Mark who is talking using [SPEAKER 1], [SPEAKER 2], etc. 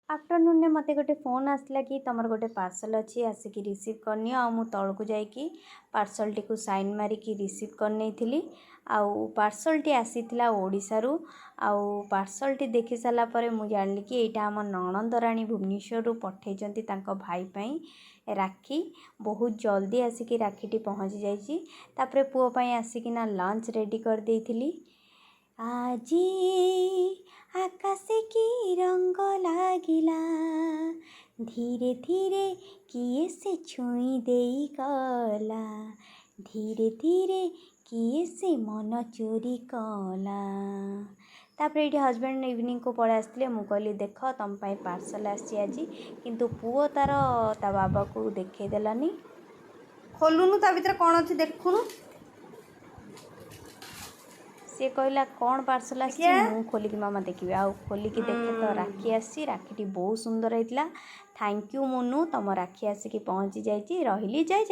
[SPEAKER 1] Afternoon ने मते गोटे फोन आसला कि तुमर गोटे पार्सल अच्छी आसिक रिसीव करनी आ तौक जाकि पार्सल टी साइन मारिकी रिसीव करनी आउ पार्सल टी आसीथिला ओडिशारू आउ पार्सल टी देखि सारा पर मु जानली कि एटा आम नणंदराणी भुवनेश्वर पठेइचंती तांको भाई पई राखी बहुत जल्दी आसिक राखी टी पहुँची जाइए तापरे पुओ पई आसिकिना लंच रेडी कर देइथिली। आजी आकाशे की रंग लागिला धीरे धीरे किए से छुई देई गला धीरे धीरे किए से मन चोरी कला। तापर ये हजबैंड इवनिंग को पड़े आसते मु कहली देख तुम पार्सल आसी आज किंतु पुओ तार ता बाबा को देखे देलानी। खोलुनु ता भीतर कौन अच्छी देखुनु सी कहला कौन पार्सल आसी मु खोलिकी मामा देखिए आउ खोलिकी देखे तो राखी आसी राखीटी बहुत सुंदर होता। थैंक यू मुनु तुम राखी आसिकी पहुँची जाइए रही जाए।